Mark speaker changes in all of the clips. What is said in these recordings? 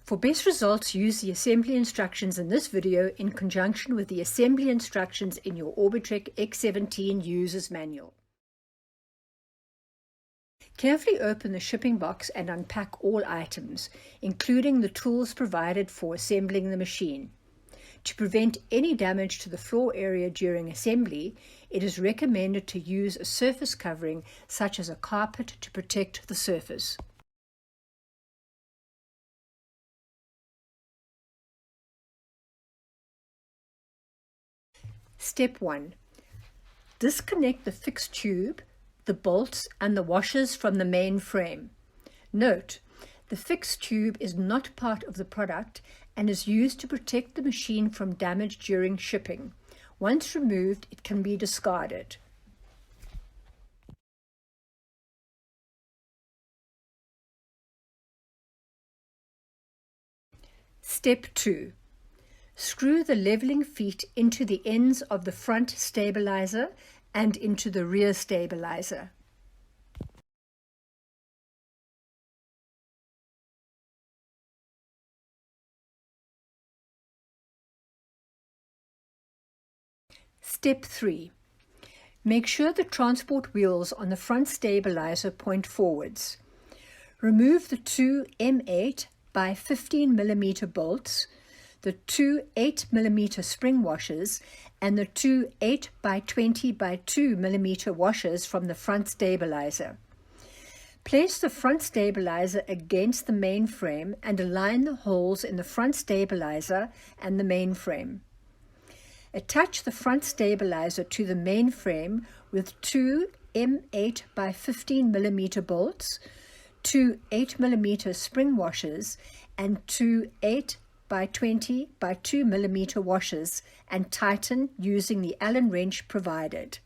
Speaker 1: For best results, use the assembly instructions in this video in conjunction with the assembly instructions in your Orbitrek X17 user's manual. Carefully open the shipping box and unpack all items, including the tools provided for assembling the machine. To prevent any damage to the floor area during assembly, it is recommended to use a surface covering such as a carpet to protect the surface. Step 1. Disconnect the fixed tube, the bolts and the washers from the main frame. Note, the fixed tube is not part of the product and is used to protect the machine from damage during shipping. Once removed, it can be discarded. Step 2. Screw the leveling feet into the ends of the front stabilizer and into the rear stabilizer. Step 3. Make sure the transport wheels on the front stabilizer point forwards. Remove the two M8 by 15 mm bolts, the two 8 mm spring washers, and the two 8 by 20 by 2 mm washers from the front stabilizer. Place the front stabilizer against the main frame and align the holes in the front stabilizer and the main frame. Attach the front stabilizer to the main frame with two M8 by 15 mm bolts, two 8 mm spring washers, and two 8 by 20 by 2 mm washers, and tighten using the Allen wrench provided.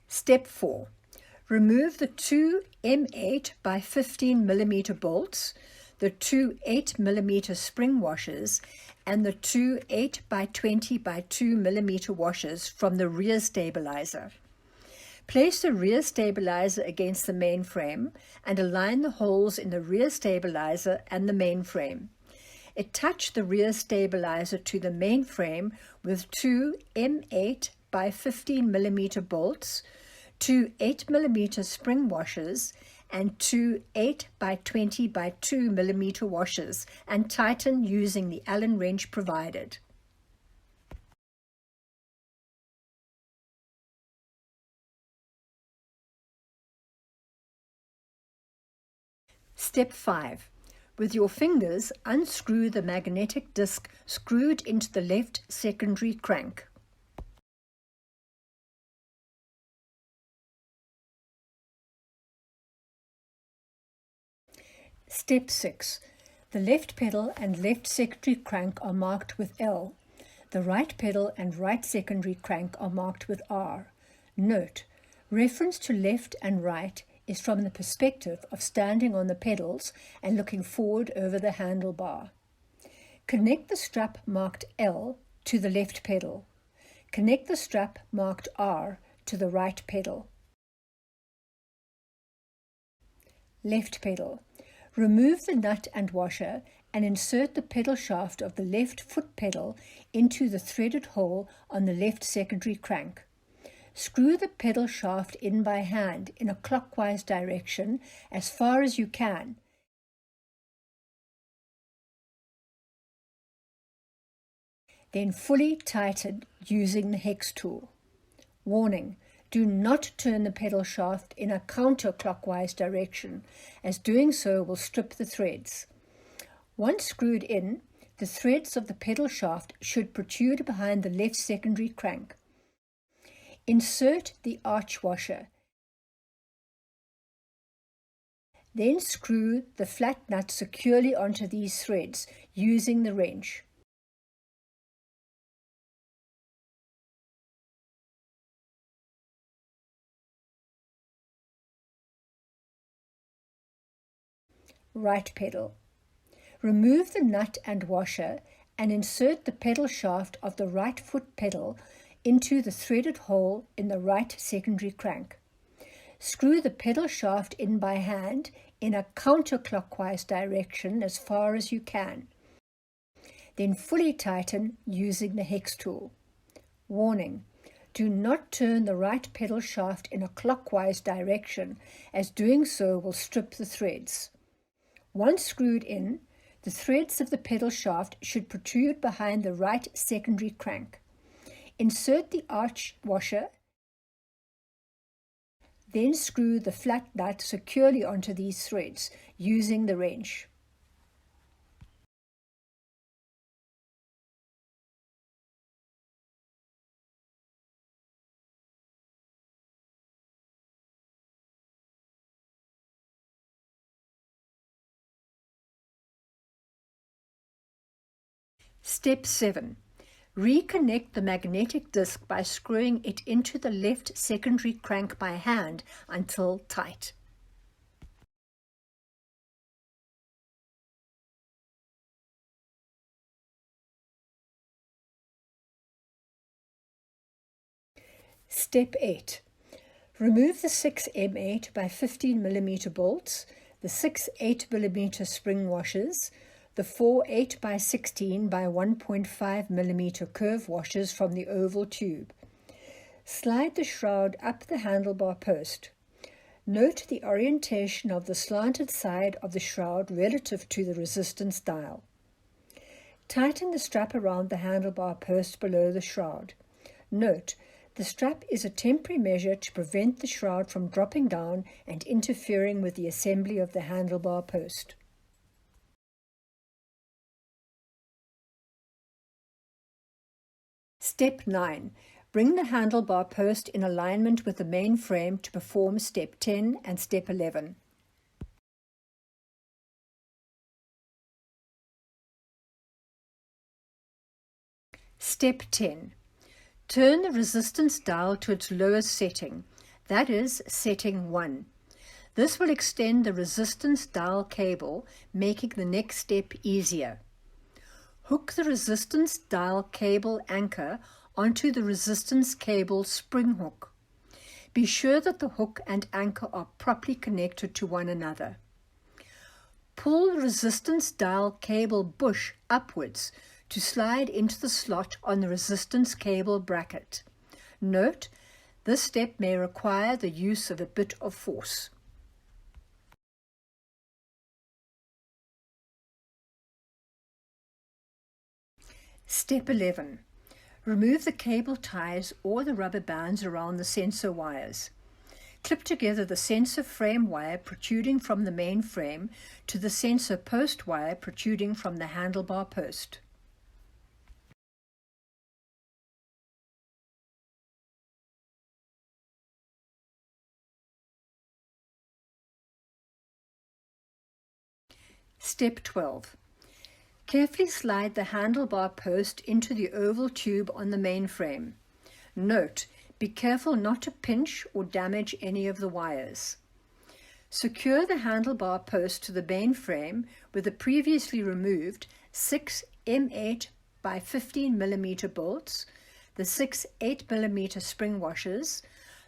Speaker 1: Step 4. Remove the two M8 by 15 mm bolts, the two 8 mm spring washers, and the two 8 by 20 by 2 mm washers from the rear stabilizer. Place the rear stabilizer against the main frame and align the holes in the rear stabilizer and the main frame. Attach the rear stabilizer to the main frame with two M8 by 15 mm bolts, two 8 mm spring washers, and two 8 by 20 by 2 mm washers, and tighten using the Allen wrench provided. Step 5. With your fingers, unscrew the magnetic disc screwed into the left secondary crank. Step 6. The left pedal and left secondary crank are marked with L. The right pedal and right secondary crank are marked with R. Note, reference to left and right is from the perspective of standing on the pedals and looking forward over the handlebar. Connect the strap marked L to the left pedal. Connect the strap marked R to the right pedal. Left pedal. Remove the nut and washer and insert the pedal shaft of the left foot pedal into the threaded hole on the left secondary crank. Screw the pedal shaft in by hand in a clockwise direction as far as you can. Then fully tighten using the hex tool. Warning: do not turn the pedal shaft in a counterclockwise direction, as doing so will strip the threads. Once screwed in, the threads of the pedal shaft should protrude behind the left secondary crank. Insert the arch washer. Then screw the flat nut securely onto these threads using the wrench. Right pedal. Remove the nut and washer and insert the pedal shaft of the right foot pedal into the threaded hole in the right secondary crank. Screw the pedal shaft in by hand in a counterclockwise direction as far as you can. Then fully tighten using the hex tool. Warning: do not turn the right pedal shaft in a clockwise direction, as doing so will strip the threads. Once screwed in, the threads of the pedal shaft should protrude behind the right secondary crank. Insert the arch washer, then screw the flat nut securely onto these threads using the wrench. Step 7. Reconnect the magnetic disc by screwing it into the left secondary crank by hand until tight. Step 8. Remove the 6 M8 by 15 mm bolts, the 6 8 mm spring washers, the 4 8 by 16 by 1.5 mm curve washers from the oval tube. Slide the shroud up the handlebar post. Note the orientation of the slanted side of the shroud relative to the resistance dial. Tighten the strap around the handlebar post below the shroud. Note, the strap is a temporary measure to prevent the shroud from dropping down and interfering with the assembly of the handlebar post. Step 9. Bring the handlebar post in alignment with the main frame to perform Step 10 and Step 11. Step 10. Turn the resistance dial to its lowest setting, that is, setting 1. This will extend the resistance dial cable, making the next step easier. Hook the resistance dial cable anchor onto the resistance cable spring hook. Be sure that the hook and anchor are properly connected to one another. Pull the resistance dial cable bush upwards to slide into the slot on the resistance cable bracket. Note, this step may require the use of a bit of force. Step 11. Remove the cable ties or the rubber bands around the sensor wires. Clip together the sensor frame wire protruding from the main frame to the sensor post wire protruding from the handlebar post. Step 12. Carefully slide the handlebar post into the oval tube on the main frame. Note, be careful not to pinch or damage any of the wires. Secure the handlebar post to the main frame with the previously removed 6 M8 by 15 mm bolts, the 6 8 mm spring washers,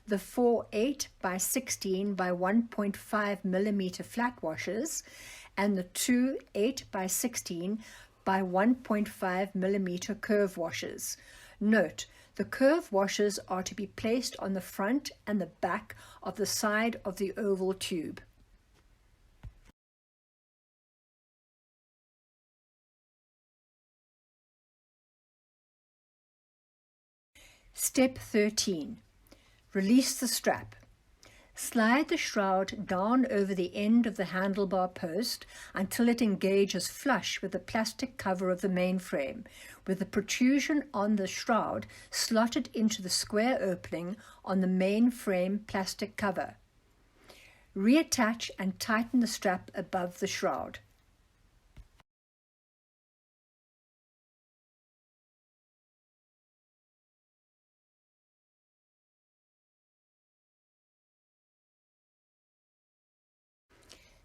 Speaker 1: the 4 8 by 16 by 1.5 mm flat washers, and the 2 8 by 16 by 1.5 mm curve washers. Note, the curve washers are to be placed on the front and the back of the side of the oval tube. Step 13. Release the strap. Slide the shroud down over the end of the handlebar post until it engages flush with the plastic cover of the mainframe, with the protrusion on the shroud slotted into the square opening on the mainframe plastic cover. Reattach and tighten the strap above the shroud.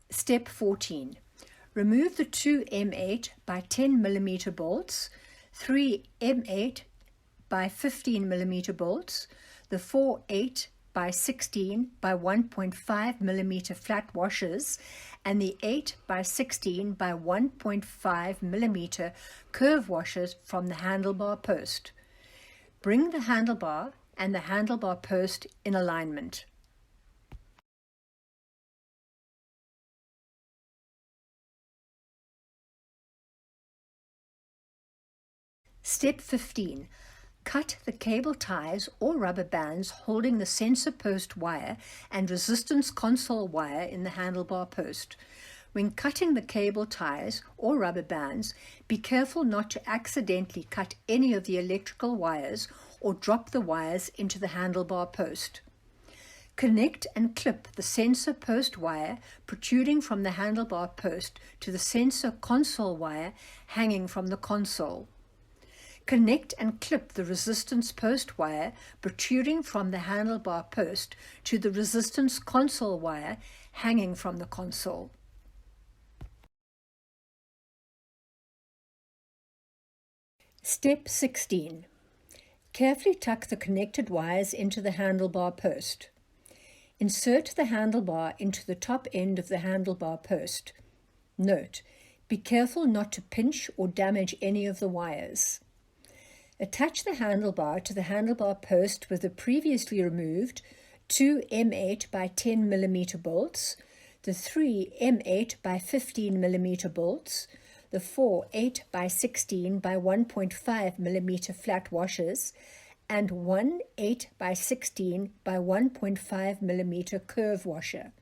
Speaker 1: Step 14. Remove the 2 M8 by 10 mm bolts, 3 M8 by 15 millimeter bolts, the 4 8 by 16 by 1.5 millimeter flat washers, and the 8 by 16 by 1.5 millimeter curve washers from the handlebar post. Bring the handlebar and the handlebar post in alignment. Step 15. Cut the cable ties or rubber bands holding the sensor post wire and resistance console wire in the handlebar post. When cutting the cable ties or rubber bands, be careful not to accidentally cut any of the electrical wires or drop the wires into the handlebar post. Connect and clip the sensor post wire protruding from the handlebar post to the sensor console wire hanging from the console. Connect and clip the resistance post wire protruding from the handlebar post to the resistance console wire hanging from the console. Step 16. Carefully tuck the connected wires into the handlebar post. Insert the handlebar into the top end of the handlebar post. Note, be careful not to pinch or damage any of the wires. Attach the handlebar to the handlebar post with the previously removed 2 M8 by 10 millimeter bolts, the 3 M8 by 15 millimeter bolts, the 4 8 by 16 by 1.5 millimeter flat washers, and 1 8 by 16 by 1.5 millimeter curve washer.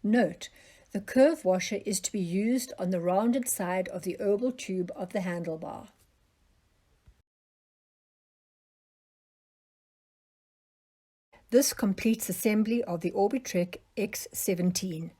Speaker 1: Note, the curve washer is to be used on the rounded side of the oval tube of the handlebar. This completes assembly of the Orbitrek X17.